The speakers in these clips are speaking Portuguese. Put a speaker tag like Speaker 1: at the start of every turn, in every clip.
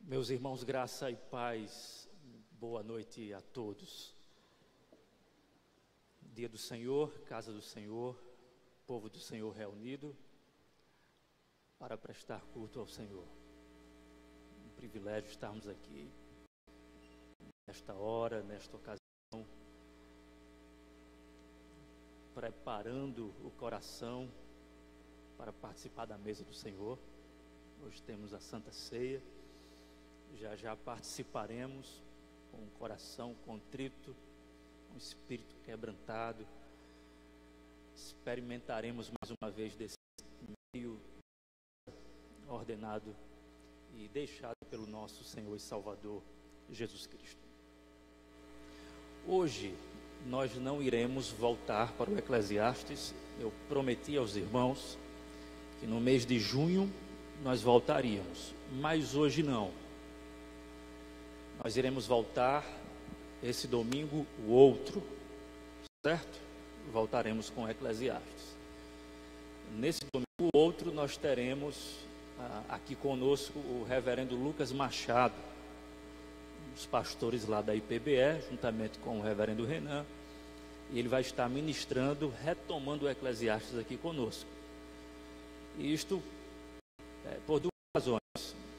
Speaker 1: Meus irmãos, graça e paz, boa noite a todos. Dia do Senhor, casa do Senhor, povo do Senhor reunido para prestar culto ao Senhor. Um privilégio estarmos aqui, nesta hora, nesta ocasião, preparando o coração para participar da mesa do Senhor. Hoje temos a Santa Ceia. Já participaremos com o coração contrito, com o espírito quebrantado. Experimentaremos mais uma vez desse meio ordenado e deixado pelo nosso Senhor e Salvador Jesus Cristo. Hoje nós não iremos voltar para o Eclesiastes. Eu prometi aos irmãos que no mês de junho nós voltaríamos, mas hoje não. Nós iremos voltar esse domingo, o outro, certo? Voltaremos com Eclesiastes. Nesse domingo, o outro, nós teremos aqui conosco o reverendo Lucas Machado, um dos pastores lá da IPBE, juntamente com o reverendo Renan, e ele vai estar ministrando, retomando o Eclesiastes aqui conosco. E isto por duas razões.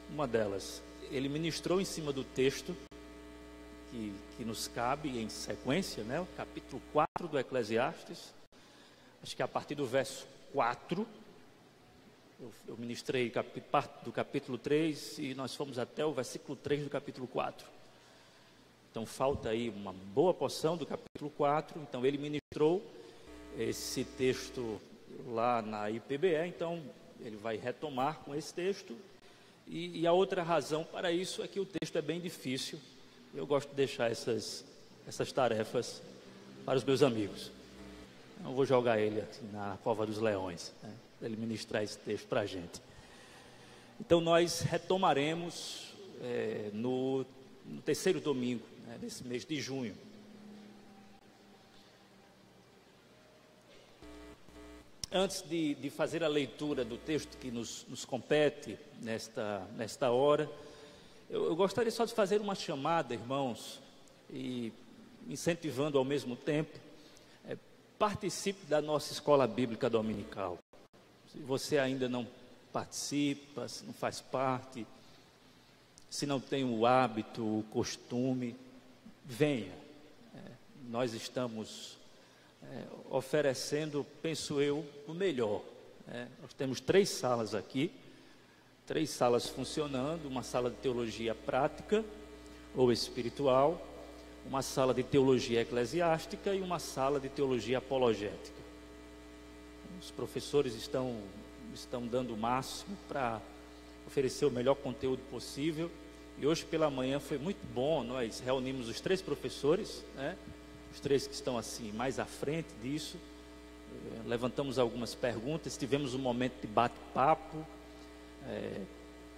Speaker 1: Uma delas, ele ministrou em cima do texto que nos cabe em sequência, né? O capítulo 4 do Eclesiastes. Acho que a partir do verso 4, eu ministrei parte do capítulo 3 e nós fomos até o versículo 3 do capítulo 4. Então falta aí uma boa porção do capítulo 4. Então ele ministrou esse texto lá na IPBE, então ele vai retomar com esse texto. E a outra razão para isso é que o texto é bem difícil. Eu gosto de deixar essas tarefas para os meus amigos. Eu vou jogar ele aqui na cova dos leões, né, para ele ministrar esse texto para a gente. Então nós retomaremos no terceiro domingo, né, desse mês de junho. Antes de fazer a leitura do texto que nos compete nesta hora, eu gostaria só de fazer uma chamada, irmãos, e incentivando ao mesmo tempo, participe da nossa escola bíblica dominical. Se você ainda não participa, se não faz parte, se não tem o hábito, o costume, venha. Nós estamos oferecendo, penso eu, o melhor. Nós temos 3 salas aqui, 3 salas funcionando, uma sala de teologia prática ou espiritual, uma sala de teologia eclesiástica e uma sala de teologia apologética. Os professores estão dando o máximo para oferecer o melhor conteúdo possível, e hoje pela manhã foi muito bom. Nós reunimos os 3 professores, né? Os 3 que estão assim mais à frente disso, levantamos algumas perguntas, tivemos um momento de bate-papo,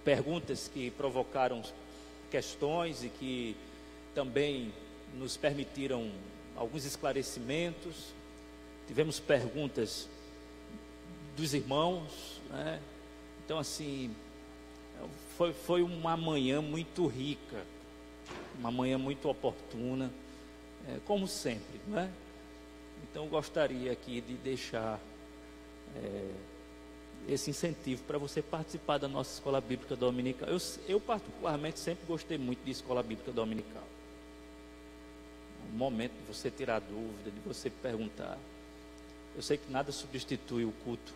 Speaker 1: perguntas que provocaram questões e que também nos permitiram alguns esclarecimentos. Tivemos perguntas dos irmãos, né? Então assim, foi uma manhã muito rica, uma manhã muito oportuna, como sempre, não é? Então eu gostaria aqui de deixar esse incentivo para você participar da nossa escola bíblica dominical. Eu particularmente sempre gostei muito de escola bíblica dominical. Um momento de você tirar dúvida, de você perguntar. Eu sei que nada substitui o culto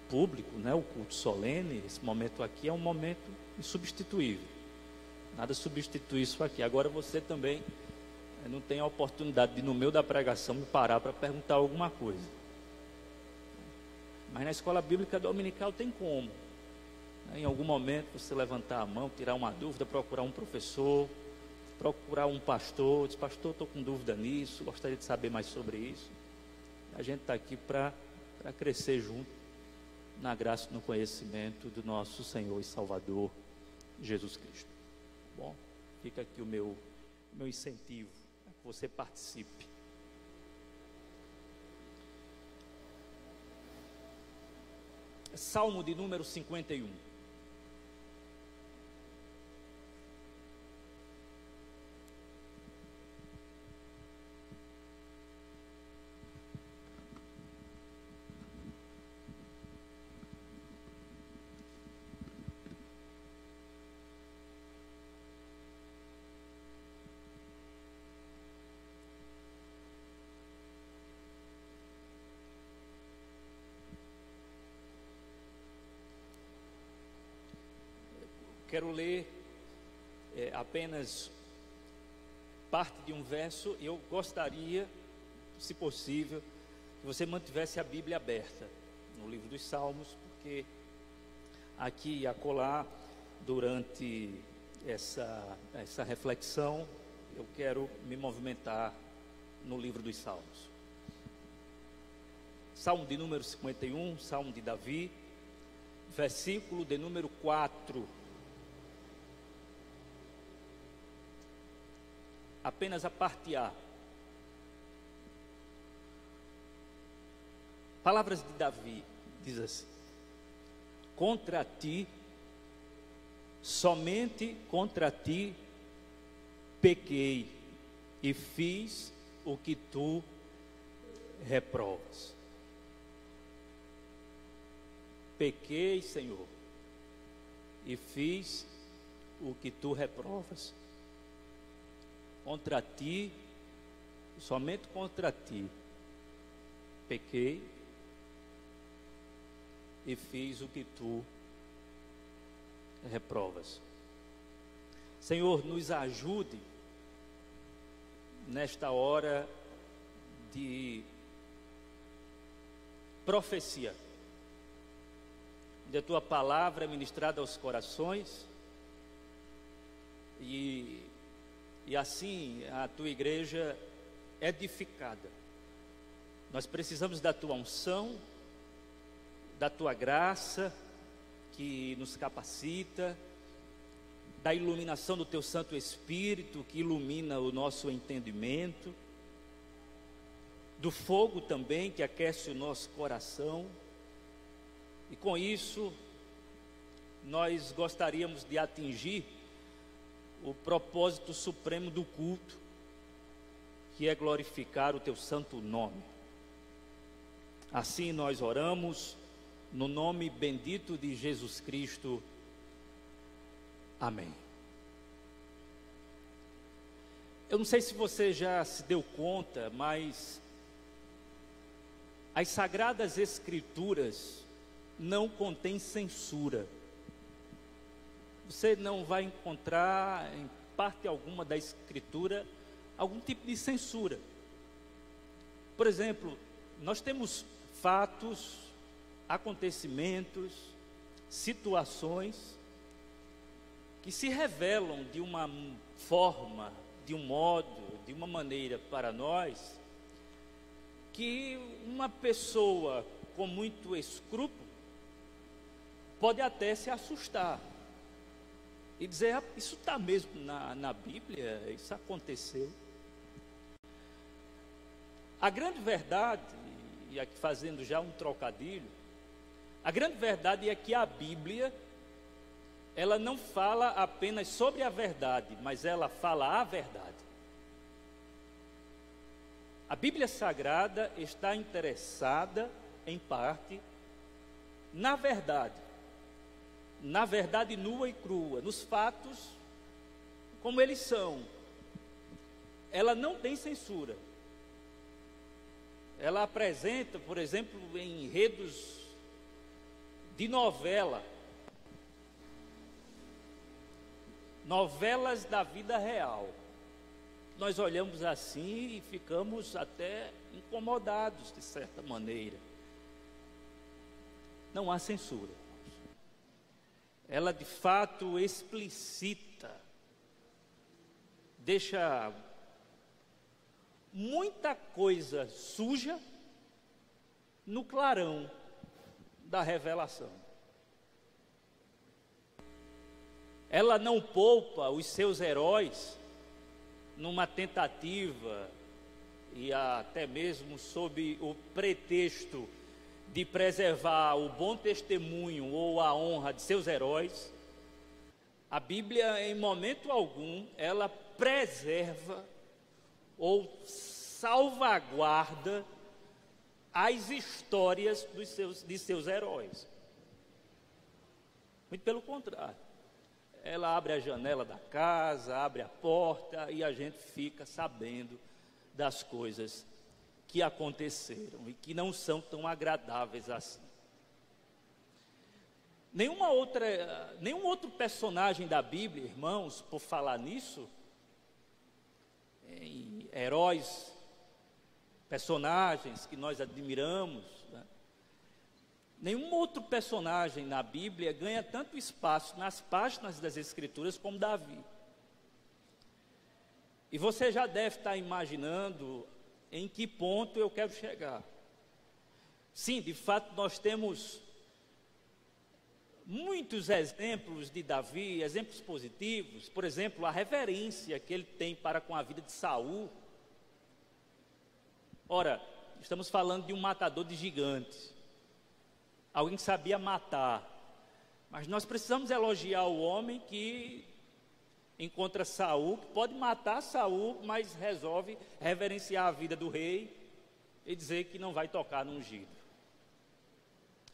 Speaker 1: público, né? O culto solene. Esse momento aqui é um momento insubstituível. Nada substitui isso aqui. Agora você também não tem a oportunidade de, no meio da pregação, me parar para perguntar alguma coisa. Mas na escola bíblica dominical tem como, né? Em algum momento você levantar a mão, tirar uma dúvida, procurar um professor, procurar um pastor, diz: pastor, estou com dúvida nisso, gostaria de saber mais sobre isso. A gente está aqui para crescer junto na graça e no conhecimento do nosso Senhor e Salvador Jesus Cristo. Bom, fica aqui o meu incentivo, que você participe. Salmo de número 51. quero ler apenas parte de um verso. Eu gostaria, se possível, que você mantivesse a Bíblia aberta no livro dos Salmos, porque aqui e acolá, durante essa reflexão, eu quero me movimentar no livro dos Salmos. Salmo de número 51, Salmo de Davi, versículo de número 4. Apenas a parte A. Palavras de Davi, diz assim: contra ti, somente contra ti, pequei e fiz o que tu reprovas. Pequei, Senhor, e fiz o que tu reprovas. Contra ti, somente contra ti, pequei e fiz o que tu reprovas. Senhor, nos ajude nesta hora de profecia, onde a tua palavra é ministrada aos corações e assim a tua igreja é edificada. Nós precisamos da tua unção, da tua graça que nos capacita, da iluminação do teu Santo Espírito que ilumina o nosso entendimento, do fogo também que aquece o nosso coração. E com isso nós gostaríamos de atingir o propósito supremo do culto, que é glorificar o teu santo nome. Assim nós oramos no nome bendito de Jesus Cristo. Amém. Eu não sei se você já se deu conta, mas as Sagradas Escrituras não contêm censura. Você não vai encontrar em parte alguma da Escritura algum tipo de censura. Por exemplo, nós temos fatos, acontecimentos, situações que se revelam de uma forma, de um modo, de uma maneira para nós, que uma pessoa com muito escrúpulo pode até se assustar e dizer: isso está mesmo na Bíblia, isso aconteceu. A grande verdade, e aqui fazendo já um trocadilho, a grande verdade é que a Bíblia, ela não fala apenas sobre a verdade, mas ela fala a verdade. A Bíblia Sagrada está interessada, em parte, na verdade nua e crua, nos fatos como eles são. Ela não tem censura. Ela apresenta, por exemplo, em enredos de novelas da vida real. Nós olhamos assim e ficamos até incomodados de certa maneira. Não há censura. Ela de fato explicita, deixa muita coisa suja no clarão da revelação. Ela não poupa os seus heróis numa tentativa e até mesmo sob o pretexto de preservar o bom testemunho ou a honra de seus heróis. A Bíblia, em momento algum, ela preserva ou salvaguarda as histórias de seus heróis. Muito pelo contrário. Ela abre a janela da casa, abre a porta e a gente fica sabendo das coisas que aconteceram e que não são tão agradáveis assim. nenhum outro personagem da Bíblia, irmãos, por falar nisso, em heróis, personagens que nós admiramos, né? Nenhum outro personagem na Bíblia ganha tanto espaço nas páginas das Escrituras como Davi. E você já deve estar imaginando em que ponto eu quero chegar. Sim, de fato, nós temos muitos exemplos de Davi, exemplos positivos. Por exemplo, a reverência que ele tem para com a vida de Saul. Ora, estamos falando de um matador de gigantes, alguém que sabia matar. Mas nós precisamos elogiar o homem que encontra Saul, que pode matar Saul, mas resolve reverenciar a vida do rei e dizer que não vai tocar no ungido.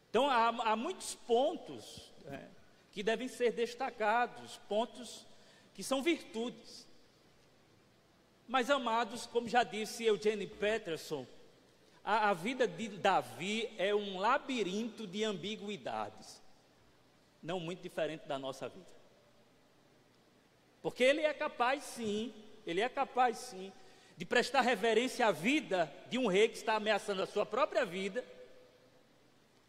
Speaker 1: Então há muitos pontos, né, que devem ser destacados, pontos que são virtudes. Mas, amados, como já disse Eugene Peterson, a vida de Davi é um labirinto de ambiguidades, não muito diferente da nossa vida. Porque ele é capaz sim, de prestar reverência à vida de um rei que está ameaçando a sua própria vida,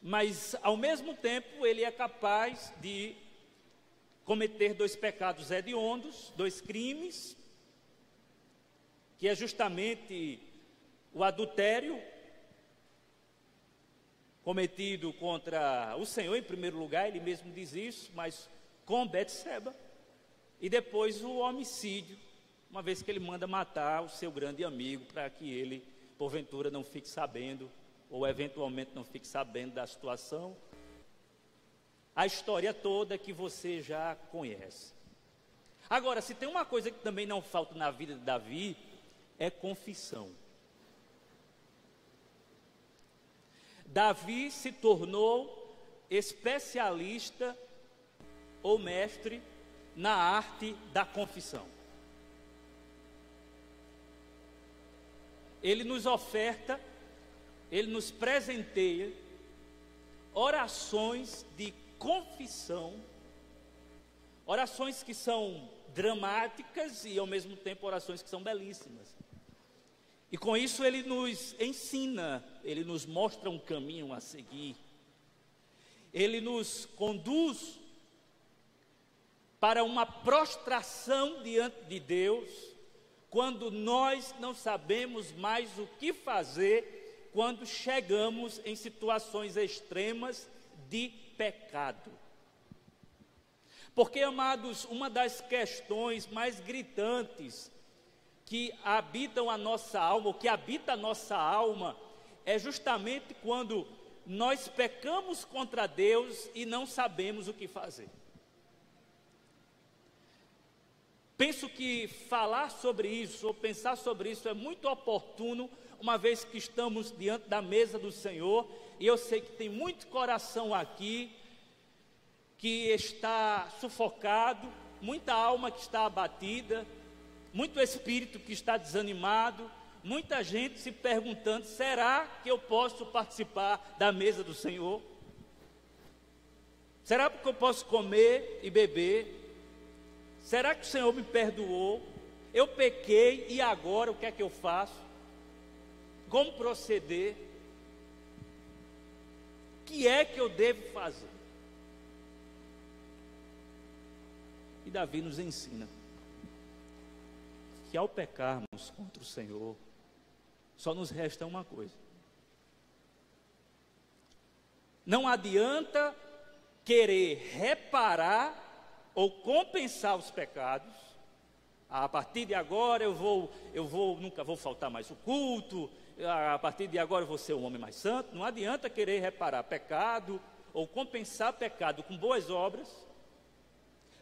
Speaker 1: mas ao mesmo tempo ele é capaz de cometer 2 pecados hediondos, 2 crimes, que é justamente o adultério cometido contra o Senhor em primeiro lugar, ele mesmo diz isso, mas com Betseba, e depois o homicídio, uma vez que ele manda matar o seu grande amigo, para que ele, porventura, não fique sabendo, ou eventualmente não fique sabendo da situação. A história toda que você já conhece. Agora, se tem uma coisa que também não falta na vida de Davi, é confissão. Davi se tornou especialista ou mestre na arte da confissão. Ele nos oferta, ele nos presenteia orações de confissão, orações que são dramáticas e ao mesmo tempo orações que são belíssimas. E com isso ele nos ensina, ele nos mostra um caminho a seguir, ele nos conduz para uma prostração diante de Deus, quando nós não sabemos mais o que fazer, quando chegamos em situações extremas de pecado. Porque, amados, uma das questões mais gritantes que habitam a nossa alma, ou que habita a nossa alma, é justamente quando nós pecamos contra Deus e não sabemos o que fazer. Penso que falar sobre isso, ou pensar sobre isso, é muito oportuno, uma vez que estamos diante da mesa do Senhor, e eu sei que tem muito coração aqui, que está sufocado, muita alma que está abatida, muito espírito que está desanimado, muita gente se perguntando, será que eu posso participar da mesa do Senhor? Será que eu posso comer e beber? Será que o Senhor me perdoou? Eu pequei e agora o que é que eu faço? Como proceder? O que é que eu devo fazer? E Davi nos ensina que ao pecarmos contra o Senhor, só nos resta uma coisa. Não adianta querer reparar ou compensar os pecados. A partir de agora nunca vou faltar mais o culto, a partir de agora eu vou ser um homem mais santo. Não adianta querer reparar pecado ou compensar pecado com boas obras.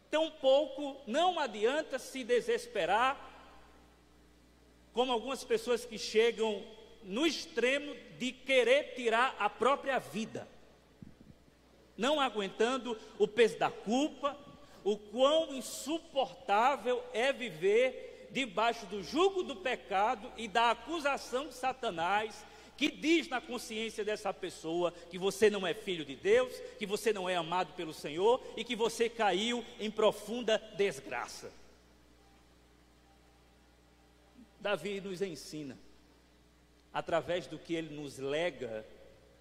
Speaker 1: Tampouco não adianta se desesperar, como algumas pessoas que chegam no extremo de querer tirar a própria vida, não aguentando o peso da culpa, o quão insuportável é viver debaixo do jugo do pecado e da acusação de Satanás, que diz na consciência dessa pessoa que você não é filho de Deus, que você não é amado pelo Senhor e que você caiu em profunda desgraça. Davi nos ensina, através do que ele nos lega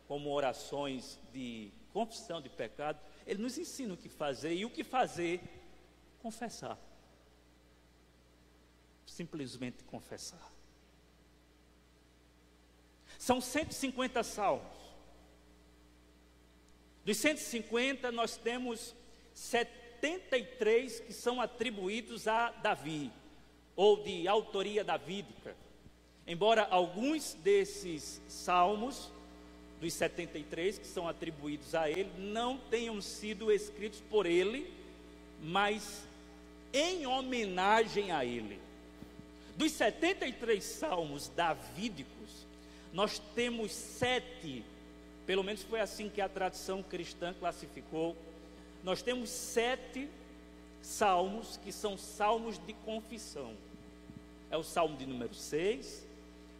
Speaker 1: como orações de confissão de pecado, ele nos ensina o que fazer, e o que fazer? Confessar. Simplesmente confessar. São 150 salmos. Dos 150, nós temos 73 que são atribuídos a Davi, ou de autoria davídica. Embora alguns desses salmos, dos 73 que são atribuídos a ele, não tenham sido escritos por ele, mas em homenagem a ele. Dos 73 salmos davídicos, nós temos 7, pelo menos foi assim que a tradição cristã classificou, nós temos 7 salmos que são salmos de confissão. É o salmo de número 6,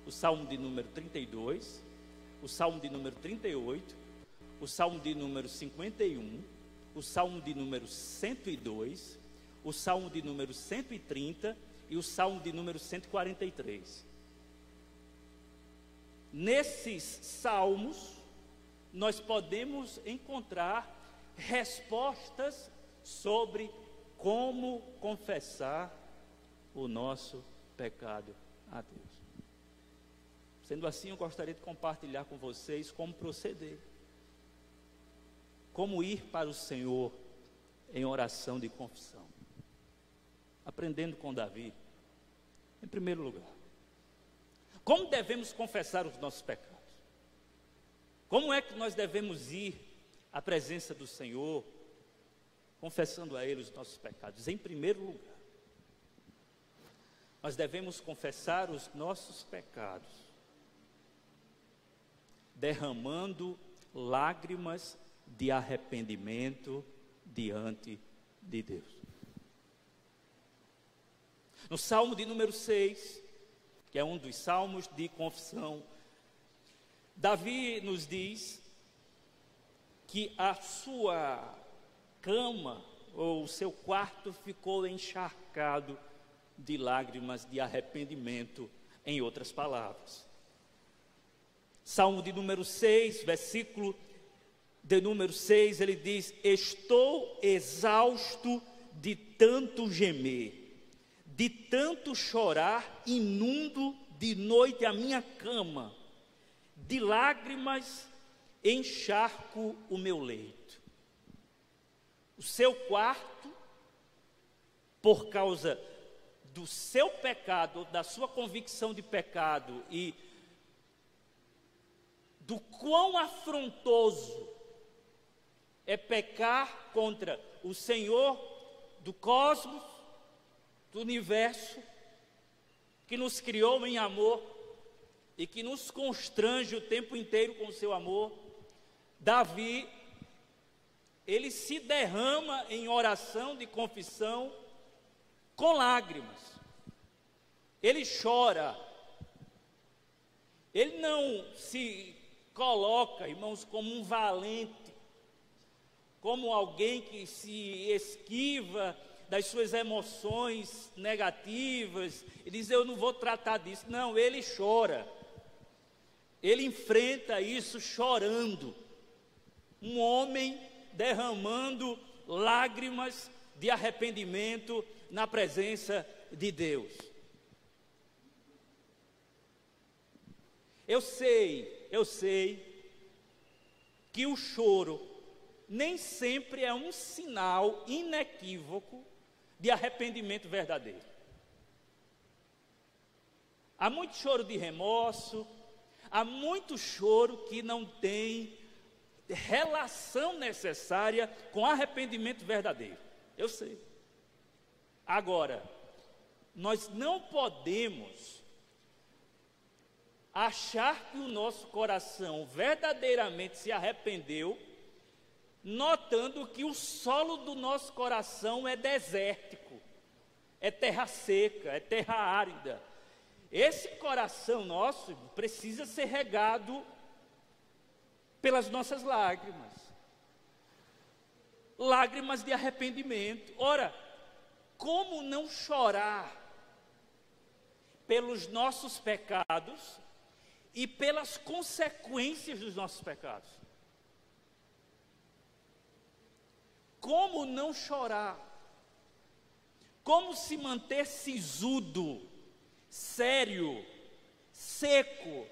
Speaker 1: o salmo de número 32, o salmo de número 38, o salmo de número 51, o salmo de número 102, o salmo de número 130 e o salmo de número 143. Nesses salmos, nós podemos encontrar respostas sobre como confessar o nosso pecado a Deus. Sendo assim, eu gostaria de compartilhar com vocês como proceder, como ir para o Senhor em oração de confissão. Aprendendo com Davi, em primeiro lugar, como devemos confessar os nossos pecados? Como é que nós devemos ir à presença do Senhor, confessando a Ele os nossos pecados? Em primeiro lugar, nós devemos confessar os nossos pecados derramando lágrimas de arrependimento diante de Deus. No Salmo de número 6, que é um dos salmos de confissão, Davi nos diz que a sua cama ou o seu quarto ficou encharcado de lágrimas de arrependimento, em outras palavras. Salmo de número 6, versículo de número 6, ele diz: estou exausto de tanto gemer, de tanto chorar, inundo de noite a minha cama, de lágrimas encharco o meu leito. O seu quarto, por causa do seu pecado, da sua convicção de pecado e do quão afrontoso é pecar contra o Senhor do cosmos, do universo, que nos criou em amor e que nos constrange o tempo inteiro com o seu amor. Davi, ele se derrama em oração de confissão com lágrimas. Ele chora. Ele não se coloca, irmãos, como um valente, como alguém que se esquiva das suas emoções negativas e diz: eu não vou tratar disso. Não, ele chora. Ele enfrenta isso chorando. Um homem derramando lágrimas de arrependimento na presença de Deus. Eu sei que o choro nem sempre é um sinal inequívoco de arrependimento verdadeiro. Há muito choro de remorso, há muito choro que não tem relação necessária com arrependimento verdadeiro. Eu sei. Agora, nós não podemos achar que o nosso coração verdadeiramente se arrependeu, notando que o solo do nosso coração é desértico, é terra seca, é terra árida, Esse coração nosso precisa ser regado pelas nossas lágrimas, lágrimas de arrependimento. Ora, como não chorar pelos nossos pecados e pelas consequências dos nossos pecados? Como não chorar? Como se manter sisudo, sério, seco,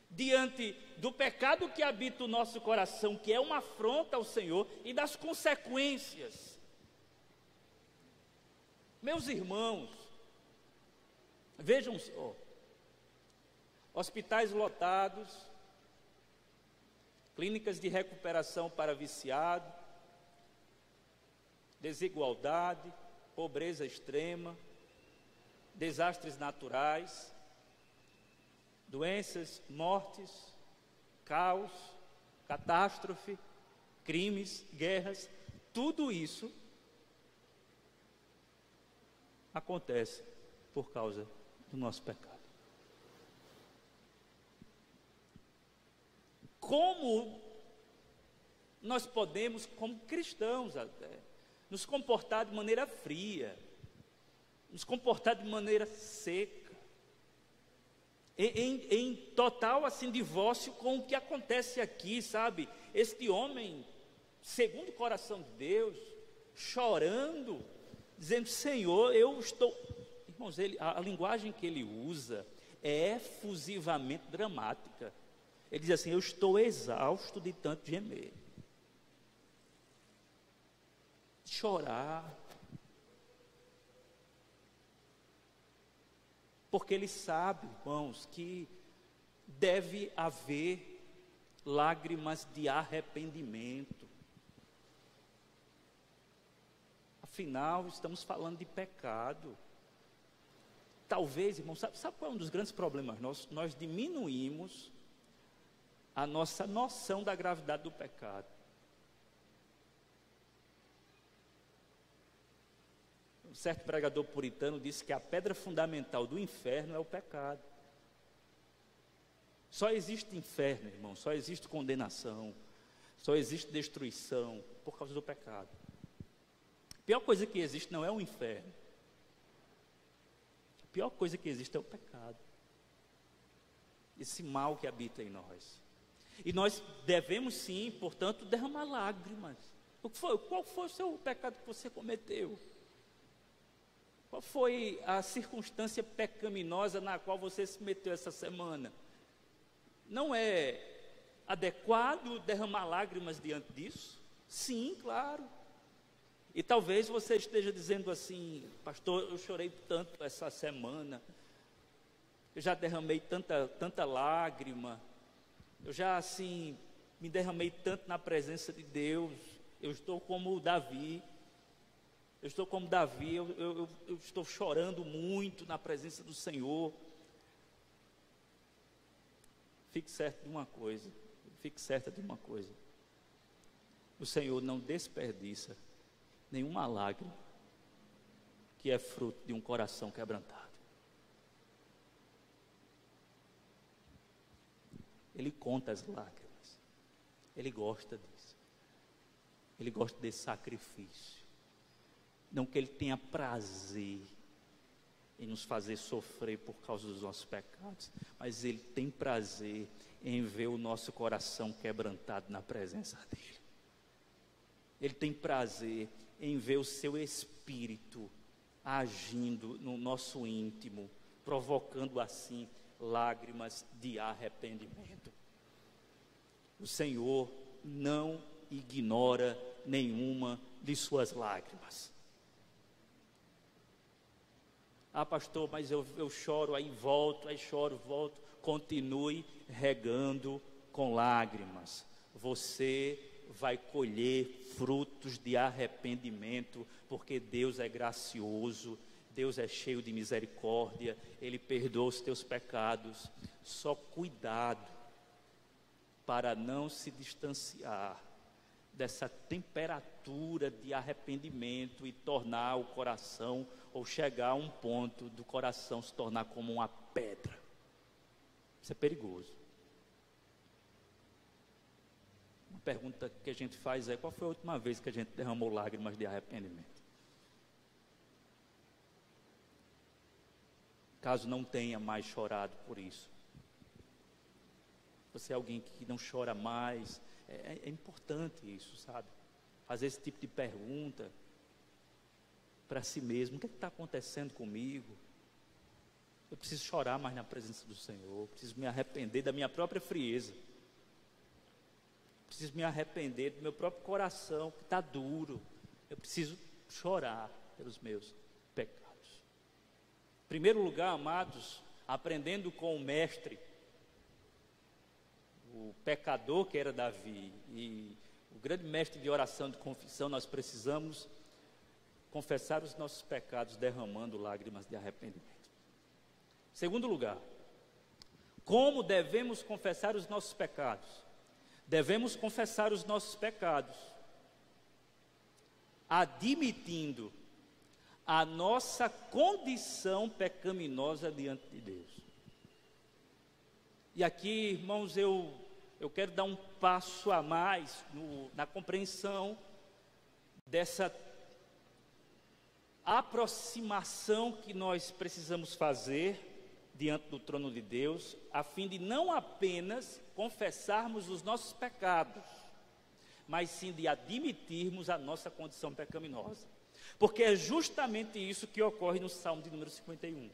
Speaker 1: diante do pecado que habita o nosso coração, que é uma afronta ao Senhor, e das consequências? Meus irmãos, vejam só, hospitais lotados, clínicas de recuperação para viciado, desigualdade, pobreza extrema, desastres naturais, doenças, mortes, caos, catástrofe, crimes, guerras, tudo isso acontece por causa do nosso pecado. Como nós podemos, como cristãos até, nos comportar de maneira fria, nos comportar de maneira seca, em total assim divórcio com o que acontece aqui, sabe? Este homem, segundo o coração de Deus, chorando, dizendo: Senhor, eu estou... Irmãos, a linguagem que ele usa é efusivamente dramática. Ele diz assim: eu estou exausto de tanto gemer, chorar, porque ele sabe, irmãos, que deve haver lágrimas de arrependimento. Afinal, estamos falando de pecado. Talvez, irmãos, sabe qual é um dos grandes problemas nossos? Nós diminuímos a nossa noção da gravidade do pecado. Um certo pregador puritano disse que a pedra fundamental do inferno é o pecado. Só existe inferno, irmão, só existe condenação, só existe destruição por causa do pecado. A pior coisa que existe não é o inferno. A pior coisa que existe é o pecado. Esse mal que habita em nós. E nós devemos sim, portanto, derramar lágrimas. Qual foi o seu pecado que você cometeu? Qual foi a circunstância pecaminosa na qual você se meteu essa semana? Não é adequado derramar lágrimas diante disso? Sim, claro. E talvez você esteja dizendo assim: pastor, eu chorei tanto essa semana, eu já derramei tanta lágrima, eu já assim, me derramei tanto na presença de Deus, eu estou como Davi. Eu estou chorando muito na presença do Senhor. Fique certa de uma coisa, o Senhor não desperdiça nenhuma lágrima que é fruto de um coração quebrantado. Ele conta as lágrimas, Ele gosta disso, Ele gosta desse sacrifício. Não que Ele tenha prazer em nos fazer sofrer por causa dos nossos pecados, mas Ele tem prazer em ver o nosso coração quebrantado na presença dEle. Ele tem prazer em ver o seu Espírito agindo no nosso íntimo, provocando assim lágrimas de arrependimento. O Senhor não ignora nenhuma de suas lágrimas. Ah, pastor, mas eu choro, aí volto, aí choro, volto. Continue regando com lágrimas. Você vai colher frutos de arrependimento, porque Deus é gracioso, Deus é cheio de misericórdia, Ele perdoa os teus pecados. Só cuidado para não se distanciar dessa temperatura de arrependimento e tornar o coração, ou chegar a um ponto do coração se tornar como uma pedra. Isso é perigoso. Uma pergunta que a gente faz é: qual foi a última vez que a gente derramou lágrimas de arrependimento? Caso não tenha mais chorado por isso, você é alguém que não chora mais, é importante isso, sabe? Fazer esse tipo de pergunta para si mesmo: o que está acontecendo comigo? Eu preciso chorar mais na presença do Senhor, preciso me arrepender da minha própria frieza, preciso me arrepender do meu próprio coração que está duro. Eu preciso chorar pelos meus pecados. Em primeiro lugar, amados, aprendendo com o mestre, o pecador que era Davi, e o grande mestre de oração, de confissão, nós precisamos confessar os nossos pecados derramando lágrimas de arrependimento. Segundo lugar, como devemos confessar os nossos pecados? Devemos confessar os nossos pecados admitindo a nossa condição pecaminosa diante de Deus. E aqui, irmãos, eu quero dar um passo a mais na compreensão dessa aproximação que nós precisamos fazer diante do trono de Deus, a fim de não apenas confessarmos os nossos pecados, mas sim de admitirmos a nossa condição pecaminosa. Porque é justamente isso que ocorre no Salmo de número 51.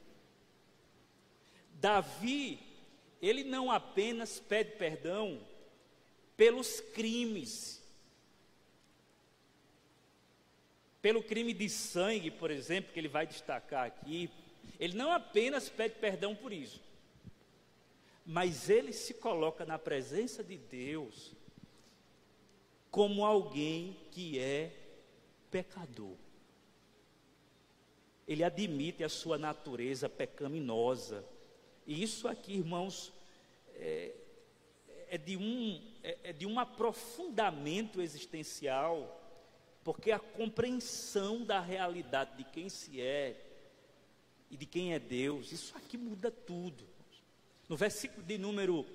Speaker 1: Davi, ele não apenas pede perdão pelos crimes, pelo crime de sangue, por exemplo, que ele vai destacar aqui. Ele não apenas pede perdão por isso, mas ele se coloca na presença de Deus como alguém que é pecador. Ele admite a sua natureza pecaminosa. E isso aqui, irmãos, é de um aprofundamento existencial, porque a compreensão da realidade de quem se é e de quem é Deus, isso aqui muda tudo. No versículo de número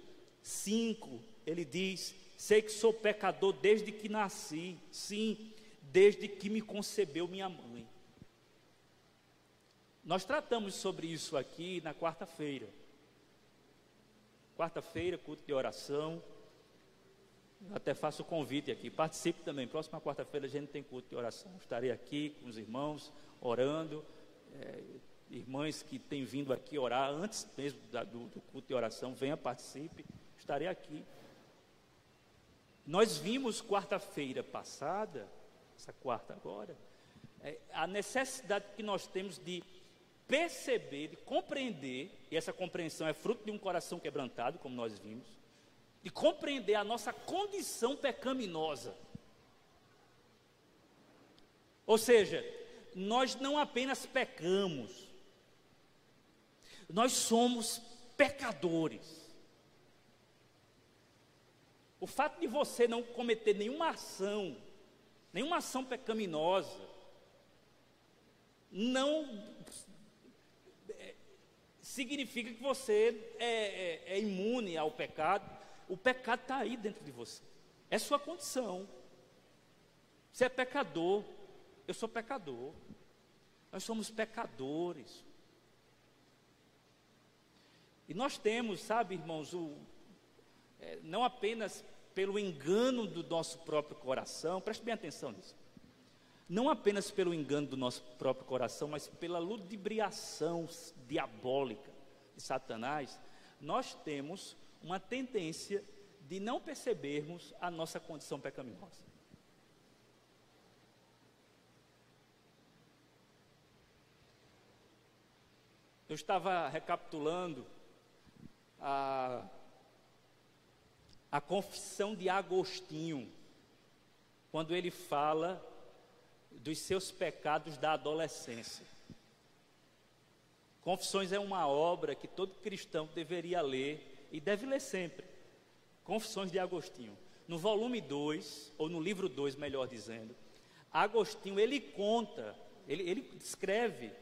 Speaker 1: 5, ele diz: sei que sou pecador desde que nasci, sim, desde que me concebeu minha mãe. Nós tratamos sobre isso aqui na quarta-feira. Quarta-feira, culto de oração. Eu até faço o convite aqui, participe também. Próxima quarta-feira a gente tem culto de oração. Estarei aqui com os irmãos, orando. Irmãs que têm vindo aqui orar antes mesmo do culto de oração, venha, participe. Estarei aqui. Nós vimos quarta-feira passada, essa quarta agora, a necessidade que nós temos de perceber, de compreender, e essa compreensão é fruto de um coração quebrantado, como nós vimos, de compreender a nossa condição pecaminosa. Ou seja, nós não apenas pecamos, nós somos pecadores. O fato de você não cometer nenhuma ação pecaminosa, não significa que você é imune ao pecado. O pecado está aí dentro de você, é sua condição. Você é pecador, eu sou pecador, nós somos pecadores. E nós temos, sabe, irmãos, não apenas pelo engano do nosso próprio coração, preste bem atenção nisso, não apenas pelo engano do nosso próprio coração, mas pela ludibriação diabólica de Satanás, nós temos uma tendência de não percebermos a nossa condição pecaminosa. Eu estava recapitulando a confissão de Agostinho, quando ele fala dos seus pecados da adolescência. Confissões é uma obra que todo cristão deveria ler, e deve ler sempre. Confissões de Agostinho. No volume 2, ou no livro 2, melhor dizendo, Agostinho, ele conta, ele descreve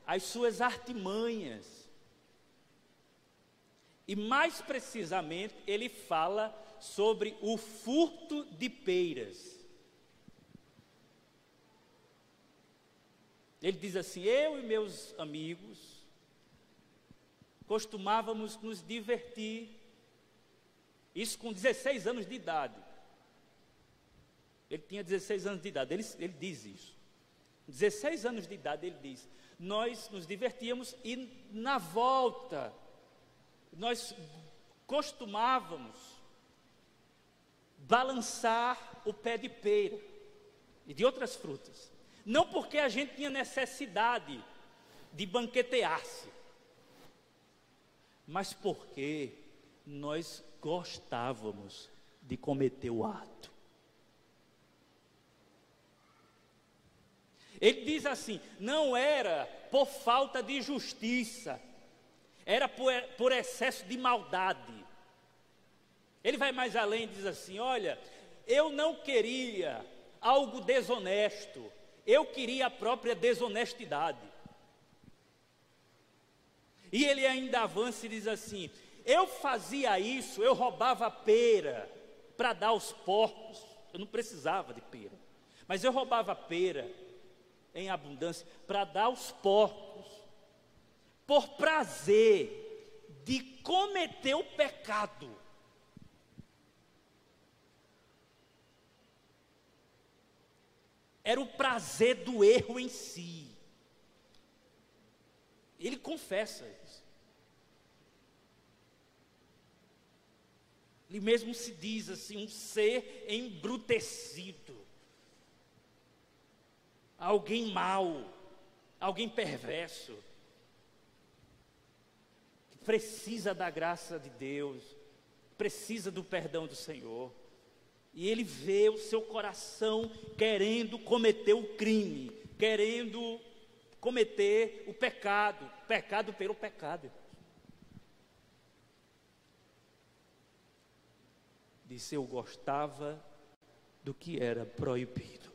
Speaker 1: as suas artimanhas. E mais precisamente, ele fala sobre o furto de peiras. Ele diz assim: eu e meus amigos costumávamos nos divertir, isso com 16 anos de idade. Ele tinha 16 anos de idade, ele diz isso. 16 anos de idade, ele diz: nós nos divertíamos e na volta, nós costumávamos balançar o pé de pera e de outras frutas. Não porque a gente tinha necessidade de banquetear-se, mas porque nós gostávamos de cometer o ato. Ele diz assim: não era por falta de justiça, era por excesso de maldade. Ele vai mais além e diz assim: olha, eu não queria algo desonesto, eu queria a própria desonestidade. E ele ainda avança e diz assim: eu fazia isso, eu roubava pera para dar aos porcos, eu não precisava de pera, mas eu roubava pera em abundância para dar aos porcos, por prazer de cometer o pecado. Era o prazer do erro em si. Ele confessa isso. Ele mesmo se diz assim, um ser embrutecido, alguém mau, alguém perverso, que precisa da graça de Deus, precisa do perdão do Senhor. E ele vê o seu coração querendo cometer o crime, querendo cometer o pecado pelo pecado. Disse: eu gostava do que era proibido,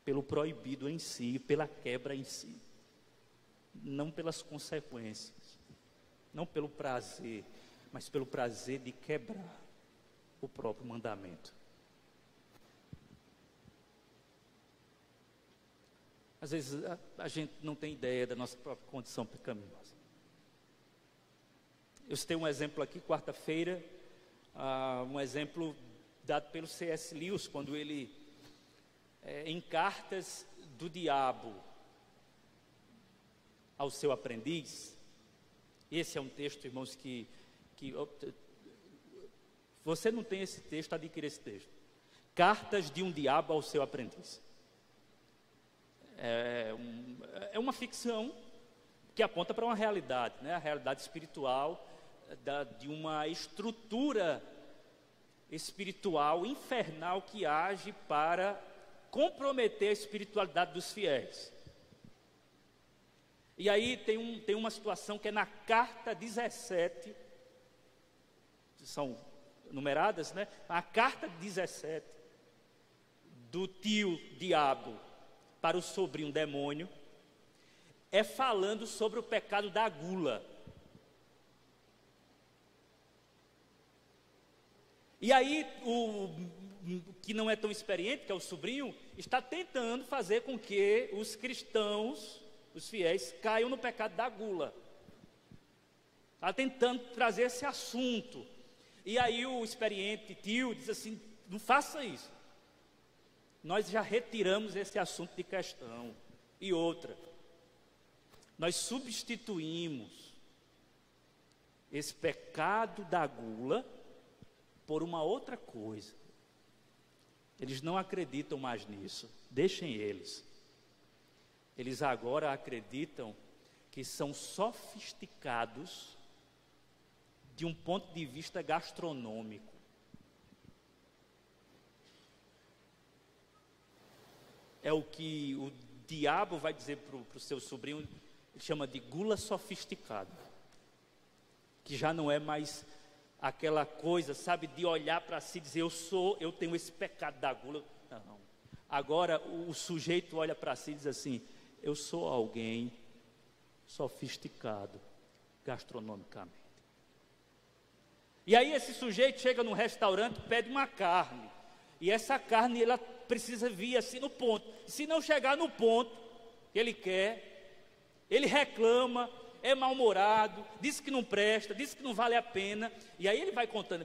Speaker 1: pelo proibido em si, pela quebra em si, não pelas consequências, não pelo prazer, mas pelo prazer de quebrar o próprio mandamento. Às vezes a gente não tem ideia da nossa própria condição pecaminosa. Eu citei um exemplo aqui, quarta-feira, um exemplo dado pelo C.S. Lewis, quando ele, em Cartas do Diabo ao seu aprendiz. Esse é um texto, irmãos, que você não tem esse texto, adquira esse texto. Cartas de um diabo ao seu aprendiz. É uma ficção que aponta para uma realidade, né? A realidade espiritual de uma estrutura espiritual infernal que age para comprometer a espiritualidade dos fiéis. E aí tem uma situação que é na carta 17, são numeradas, né? A carta 17 do tio diabo para o sobrinho demônio é falando sobre o pecado da gula. E aí o que não é tão experiente, que é o sobrinho, está tentando fazer com que os cristãos, os fiéis, caiam no pecado da gula. Está tentando trazer esse assunto. E aí o experiente tio diz assim: não faça isso, nós já retiramos esse assunto de questão. E outra, nós substituímos esse pecado da gula por uma outra coisa. Eles não acreditam mais nisso, deixem eles. Eles agora acreditam que são sofisticados de um ponto de vista gastronômico. É o que o diabo vai dizer para o seu sobrinho, ele chama de gula sofisticada, que já não é mais aquela coisa, sabe, de olhar para si e dizer, eu tenho esse pecado da gula. Não. Agora o sujeito olha para si e diz assim, eu sou alguém sofisticado gastronomicamente. E aí esse sujeito chega num restaurante, pede uma carne, e essa carne ela precisa vir assim no ponto. Se não chegar no ponto que ele quer, ele reclama, é mal-humorado, diz que não presta, diz que não vale a pena, e aí ele vai contando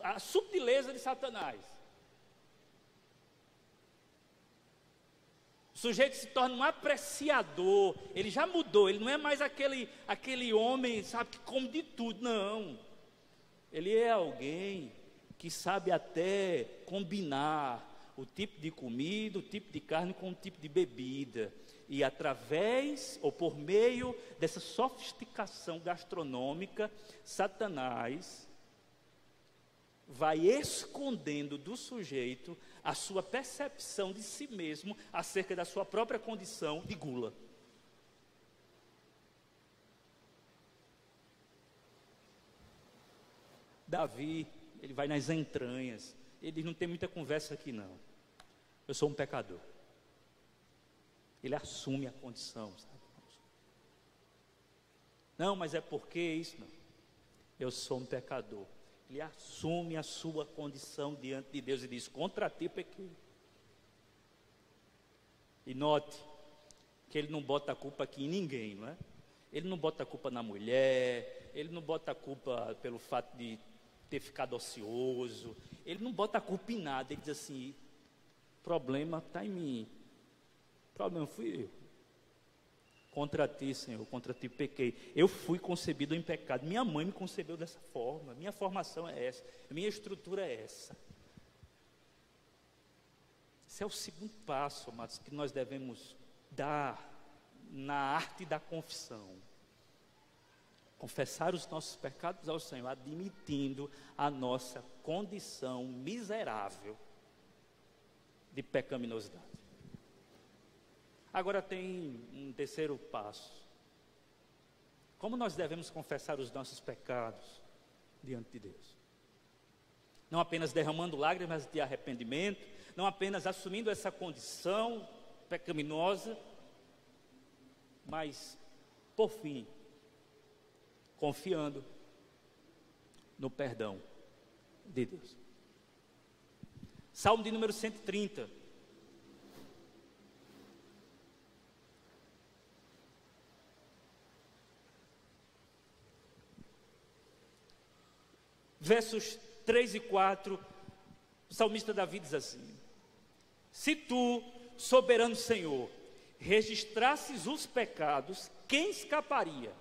Speaker 1: a subtileza de Satanás. O sujeito se torna um apreciador, ele já mudou, ele não é mais aquele homem, sabe, que come de tudo, não. Ele é alguém que sabe até combinar o tipo de comida, o tipo de carne com o tipo de bebida. E através, ou por meio dessa sofisticação gastronômica, Satanás vai escondendo do sujeito a sua percepção de si mesmo acerca da sua própria condição de gula. Davi, ele vai nas entranhas, ele diz, não tem muita conversa aqui não, eu sou um pecador. Ele assume a condição, sabe? Não, mas é porque isso não, eu sou um pecador. Ele assume a sua condição diante de Deus e diz, contra ti pequei. E note que ele não bota a culpa aqui em ninguém, não é? Ele não bota a culpa na mulher, ele não bota a culpa pelo fato de ter ficado ocioso, ele não bota a culpa em nada, ele diz assim, problema está em mim, problema fui eu, contra ti Senhor, contra ti pequei, eu fui concebido em pecado, minha mãe me concebeu dessa forma, minha formação é essa, minha estrutura é essa. Esse é o segundo passo, amados, que nós devemos dar na arte da confissão. Confessar os nossos pecados ao Senhor, admitindo a nossa condição miserável de pecaminosidade. Agora tem um terceiro passo. Como nós devemos confessar os nossos pecados diante de Deus? Não apenas derramando lágrimas de arrependimento, não apenas assumindo essa condição pecaminosa, mas, por fim, confiando no perdão de Deus. Salmo de número 130. Versos 3 e 4, o salmista Davi diz assim: se tu, soberano Senhor, registrasses os pecados, quem escaparia?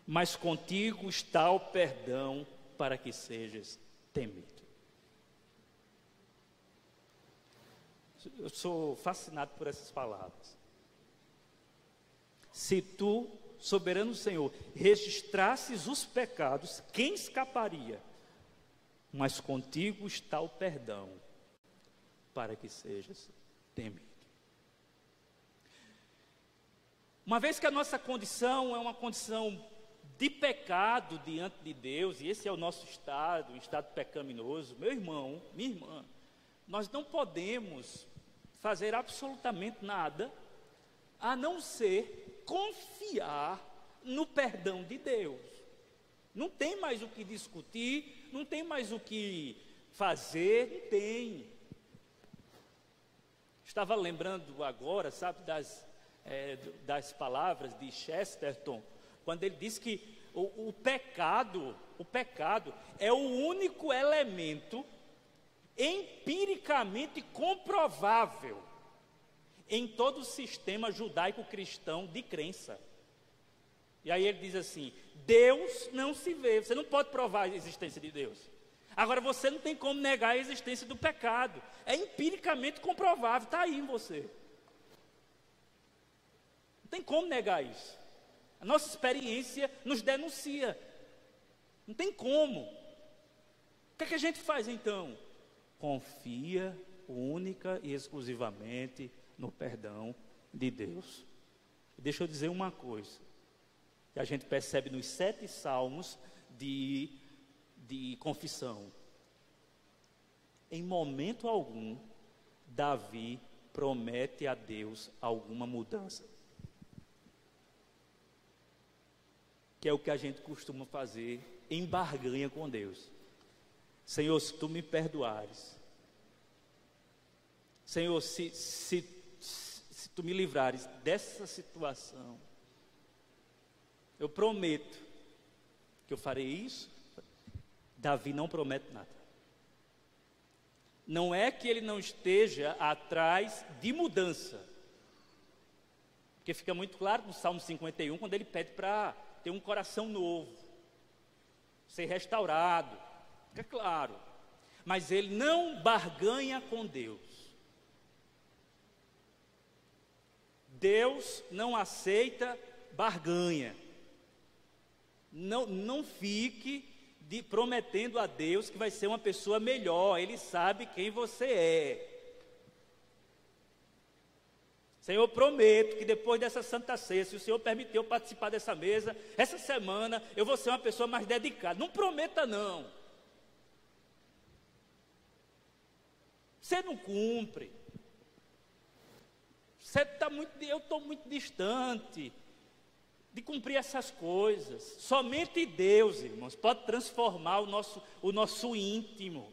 Speaker 1: Mas contigo está o perdão para que sejas temido. Eu sou fascinado por essas palavras. Se tu, soberano Senhor, registrasses os pecados, quem escaparia? Mas contigo está o perdão para que sejas temido. Uma vez que a nossa condição é uma condição de pecado diante de Deus, e esse é o nosso estado, um estado pecaminoso, meu irmão, minha irmã, nós não podemos fazer absolutamente nada a não ser confiar no perdão de Deus. Não tem mais o que discutir, não tem mais o que fazer, não tem. Estava lembrando agora, sabe, das palavras de Chesterton, quando ele diz que o pecado é o único elemento empiricamente comprovável em todo o sistema judaico-cristão de crença. E aí ele diz assim: Deus não se vê, você não pode provar a existência de Deus. Agora você não tem como negar a existência do pecado, é empiricamente comprovável, está aí em você. Não tem como negar isso. A nossa experiência nos denuncia. Não tem como. O que é que a gente faz então? Confia única e exclusivamente no perdão de Deus. Deixa eu dizer uma coisa que a gente percebe nos 7 salmos de confissão. Em momento algum, Davi promete a Deus alguma mudança. Que é o que a gente costuma fazer em barganha com Deus. Senhor, se tu me perdoares, Senhor, se tu me livrares dessa situação, eu prometo que eu farei isso. Davi não promete nada. Não é que ele não esteja atrás de mudança, porque fica muito claro no Salmo 51, quando ele pede para ter um coração novo, ser restaurado, fica claro. Mas ele não barganha com Deus. Deus não aceita barganha. Não fique prometendo a Deus que vai ser uma pessoa melhor. Ele sabe quem você é. Senhor, eu prometo que depois dessa Santa Ceia, se o Senhor permitir eu participar dessa mesa, essa semana eu vou ser uma pessoa mais dedicada. Não prometa não. Você não cumpre. Eu estou muito distante de cumprir essas coisas. Somente Deus, irmãos, pode transformar o nosso íntimo.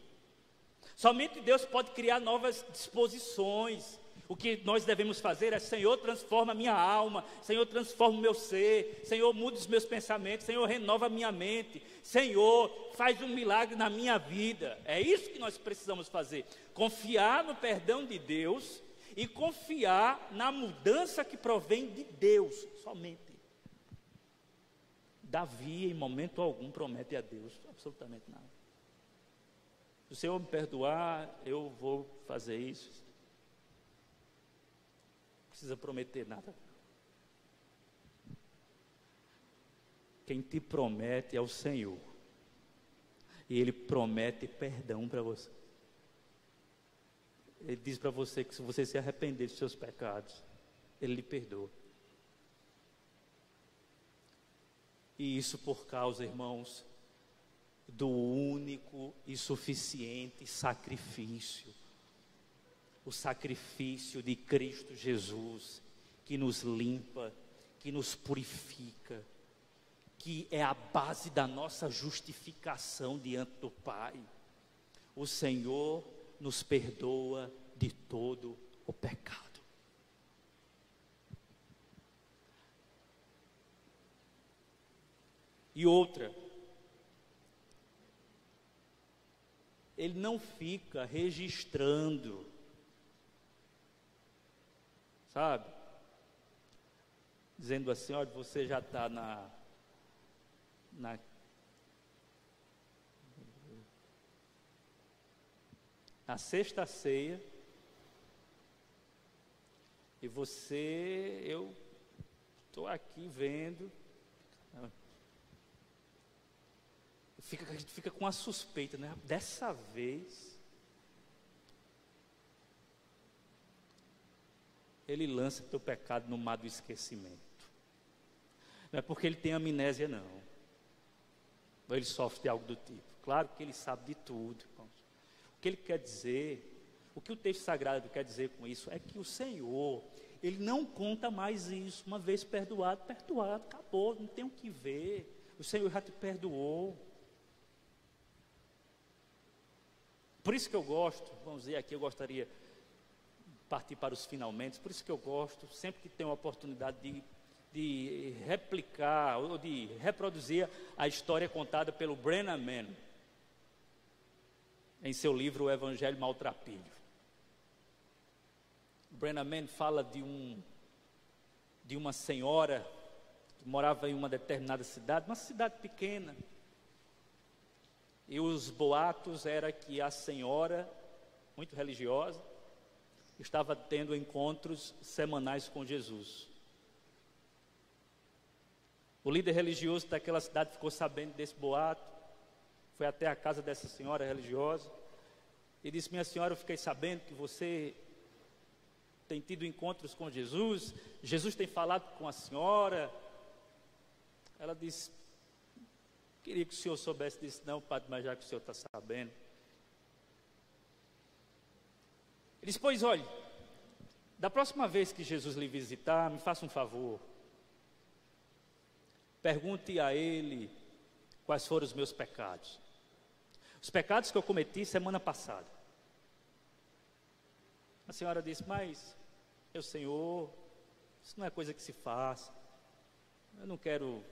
Speaker 1: Somente Deus pode criar novas disposições. O que nós devemos fazer é: Senhor, transforma a minha alma, Senhor, transforma o meu ser, Senhor, muda os meus pensamentos, Senhor, renova a minha mente, Senhor, faz um milagre na minha vida. É isso que nós precisamos fazer: confiar no perdão de Deus e confiar na mudança que provém de Deus, somente. Davi, em momento algum, promete a Deus absolutamente nada. Se o Senhor me perdoar, eu vou fazer isso. Não precisa prometer nada. Quem te promete é o Senhor. E Ele promete perdão para você. Ele diz para você que se você se arrepender dos seus pecados, Ele lhe perdoa. E isso por causa, irmãos, do único e suficiente sacrifício. O sacrifício de Cristo Jesus, que nos limpa, que nos purifica, que é a base da nossa justificação diante do Pai. O Senhor nos perdoa de todo o pecado. E outra, Ele não fica registrando, sabe? Dizendo assim: olha, você já está na sexta ceia, e eu estou aqui vendo. A gente fica com a suspeita, né? Dessa vez, Ele lança teu pecado no mar do esquecimento. Não é porque Ele tem amnésia, não. Ou Ele sofre de algo do tipo. Claro que Ele sabe de tudo, irmãos. O que Ele quer dizer, o que o texto sagrado quer dizer com isso, é que o Senhor, Ele não conta mais isso. Uma vez perdoado, acabou, não tem o que ver. O Senhor já te perdoou. Por isso que eu gosto, vamos dizer aqui, eu gostaria de partir para os finalmente, por isso que eu gosto, sempre que tenho a oportunidade de replicar ou de reproduzir a história contada pelo Brennan Mann, em seu livro O Evangelho Maltrapilho. O Brennan Mann fala de uma senhora que morava em uma determinada cidade, uma cidade pequena. E os boatos era que a senhora, muito religiosa, estava tendo encontros semanais com Jesus. O líder religioso daquela cidade ficou sabendo desse boato, foi até a casa dessa senhora religiosa e disse: minha senhora, eu fiquei sabendo que você tem tido encontros com Jesus, Jesus tem falado com a senhora. Ela disse: Queria que o senhor soubesse disso, não, padre, mas já que o senhor está sabendo. Ele disse: pois olhe, da próxima vez que Jesus lhe visitar, me faça um favor. Pergunte a ele quais foram os meus pecados. Os pecados que eu cometi semana passada. A senhora disse: mas, meu senhor, isso não é coisa que se faça. Eu não quero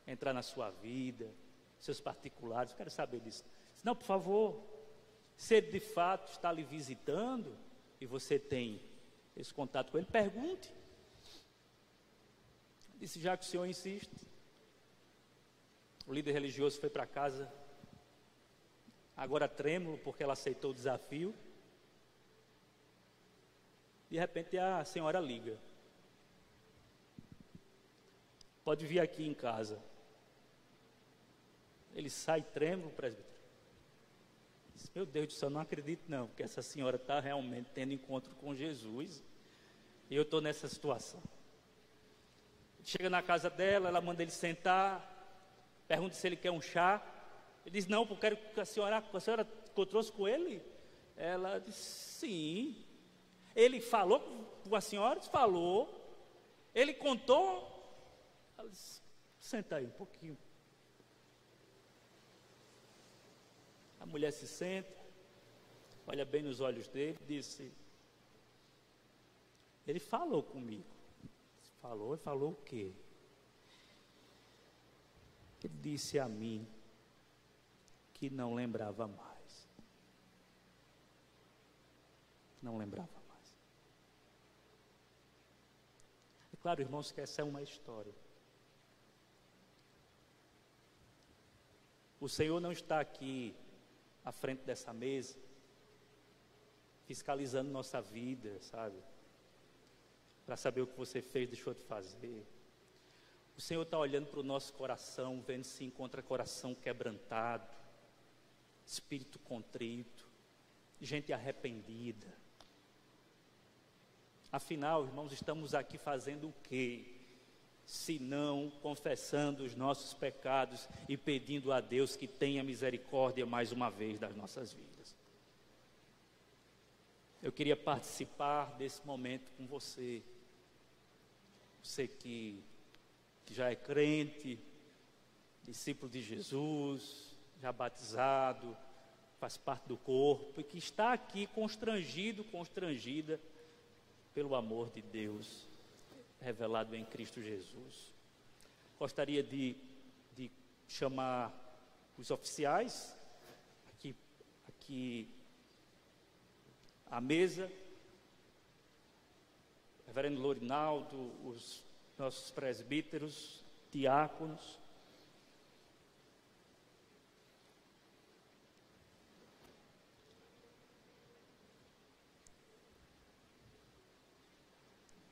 Speaker 1: entrar na sua vida, seus particulares, eu quero saber disso. Disse: não, por favor, se ele de fato está lhe visitando e você tem esse contato com ele, pergunte. Disse: já que o senhor insiste. O líder religioso foi para casa, agora trêmulo, porque ela aceitou o desafio. De repente a senhora liga: pode vir aqui em casa. Ele sai trêmulo, presbítero. Diz: meu Deus do céu, não acredito não, porque essa senhora está realmente tendo encontro com Jesus, e eu estou nessa situação. Chega na casa dela, ela manda ele sentar, pergunta se ele quer um chá. Ele diz: não, porque eu quero que a senhora trouxe com ele. Ela diz: sim. Ele falou com a senhora? Falou. Ele contou? Ela disse: senta aí um pouquinho. A mulher se senta, olha bem nos olhos dele e disse: ele falou comigo. Falou? Ele falou o quê? Ele disse a mim que não lembrava mais. Não lembrava mais. É claro, irmãos, que essa é uma história. O Senhor não está aqui à frente dessa mesa fiscalizando nossa vida, sabe? Para saber o que você fez, deixou de fazer. O Senhor está olhando para o nosso coração, vendo se encontra coração quebrantado, espírito contrito, gente arrependida. Afinal, irmãos, estamos aqui fazendo o quê? Se não confessando os nossos pecados e pedindo a Deus que tenha misericórdia mais uma vez das nossas vidas. Eu queria participar desse momento com você. Você que já é crente, discípulo de Jesus, já batizado, faz parte do corpo, e que está aqui constrangido, constrangida pelo amor de Deus revelado em Cristo Jesus. Gostaria de chamar os oficiais aqui à mesa, reverendo Lorinaldo, os nossos presbíteros, diáconos.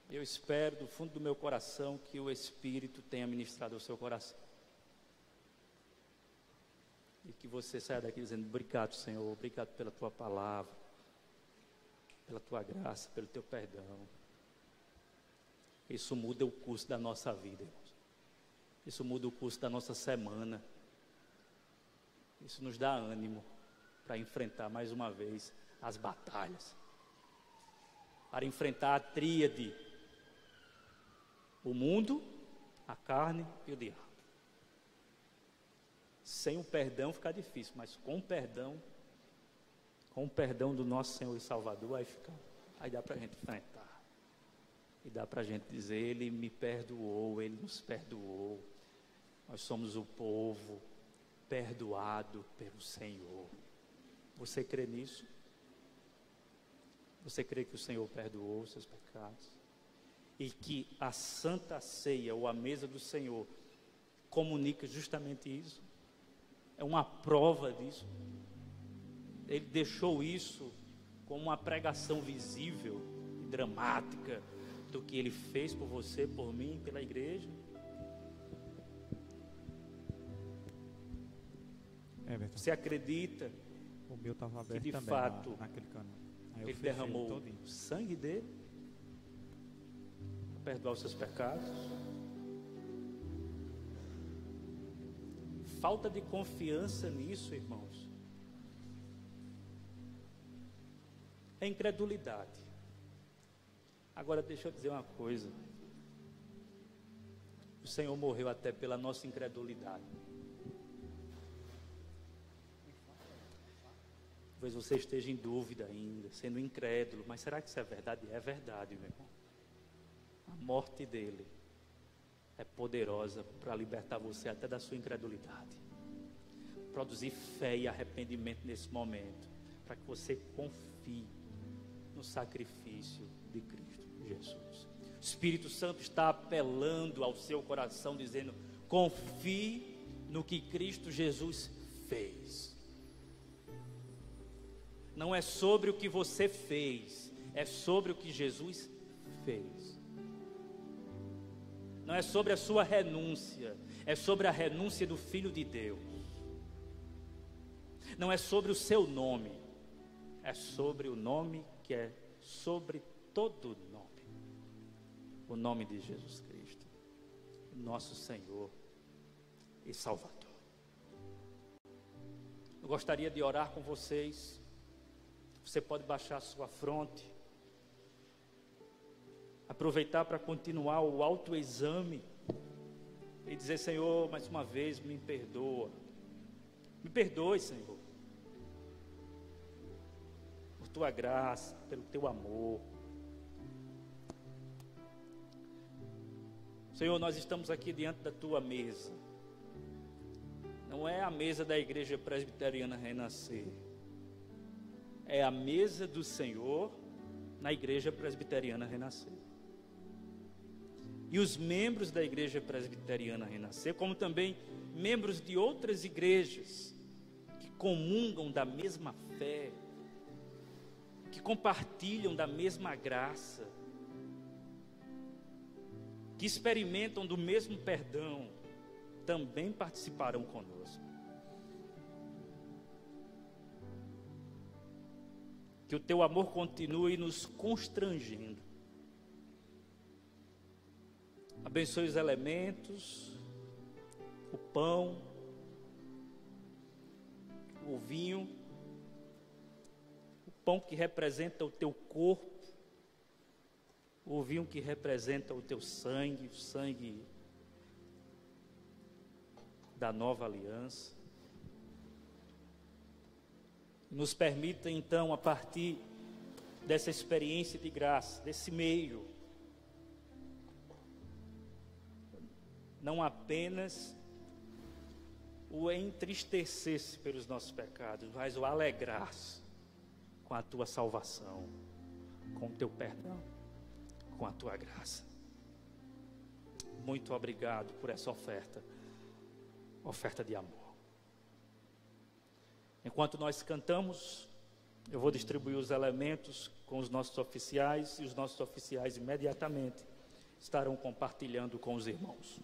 Speaker 1: Eu espero do fundo do meu coração que o Espírito tenha ministrado ao seu coração. E que você saia daqui dizendo: obrigado, Senhor, obrigado pela tua palavra, pela tua graça, pelo teu perdão. Isso muda o curso da nossa vida, irmãos. Isso muda o curso da nossa semana. Isso nos dá ânimo para enfrentar mais uma vez as batalhas, para enfrentar a tríade: o mundo, a carne e o diabo. Sem o perdão fica difícil, mas com o perdão do nosso Senhor e Salvador, aí dá para a gente enfrentar. E dá para a gente dizer: Ele me perdoou, Ele nos perdoou. Nós somos o povo perdoado pelo Senhor. Você crê nisso? Você crê que o Senhor perdoou os seus pecados? E que a Santa Ceia, ou a mesa do Senhor, comunica justamente isso? É uma prova disso. Ele deixou isso como uma pregação visível e dramática do que Ele fez por você, por mim, pela igreja. Você acredita
Speaker 2: o meu estava aberto
Speaker 1: que de
Speaker 2: também
Speaker 1: fato
Speaker 2: naquele canal.
Speaker 1: Ele derramou o sangue dele para perdoar os seus pecados? falta de confiança nisso, irmãos, é incredulidade. Agora deixa eu dizer uma coisa. O Senhor morreu até pela nossa incredulidade. Talvez você esteja em dúvida ainda, sendo incrédulo, mas será que isso é verdade? É verdade, meu irmão. A morte dele é poderosa para libertar você até da sua incredulidade. Produzir fé e arrependimento nesse momento, para que você confie no sacrifício de Cristo Jesus. O Espírito Santo está apelando ao seu coração, dizendo: confie no que Cristo Jesus fez. Não é sobre o que você fez, é sobre o que Jesus fez. Não é sobre a sua renúncia, é sobre a renúncia do Filho de Deus. Não é sobre o seu nome, é sobre o nome que é sobre todo nome. O nome de Jesus Cristo, nosso Senhor e Salvador. Eu gostaria de orar com vocês. Você pode baixar a sua fronte, aproveitar para continuar o autoexame e dizer: Senhor, mais uma vez me perdoa. Me perdoe, Senhor, por tua graça, pelo teu amor. Senhor, nós estamos aqui diante da tua mesa. Não é a mesa da Igreja Presbiteriana Renascer, é a mesa do Senhor na Igreja Presbiteriana Renascer. E os membros da Igreja Presbiteriana Renascer, como também membros de outras igrejas que comungam da mesma fé, que compartilham da mesma graça, que experimentam do mesmo perdão, também participarão conosco. Que o teu amor continue nos constrangendo. Abençoe os elementos, o pão, o vinho, o pão que representa o teu corpo, o vinho que representa o teu sangue, o sangue da nova aliança. Nos permita então, a partir dessa experiência de graça, desse meio, não apenas o entristecer-se pelos nossos pecados, mas o alegrar-se com a tua salvação, com o teu perdão, com a tua graça. Muito obrigado por essa oferta de amor. Enquanto nós cantamos, eu vou distribuir os elementos com os nossos oficiais, e os nossos oficiais imediatamente estarão compartilhando com os irmãos.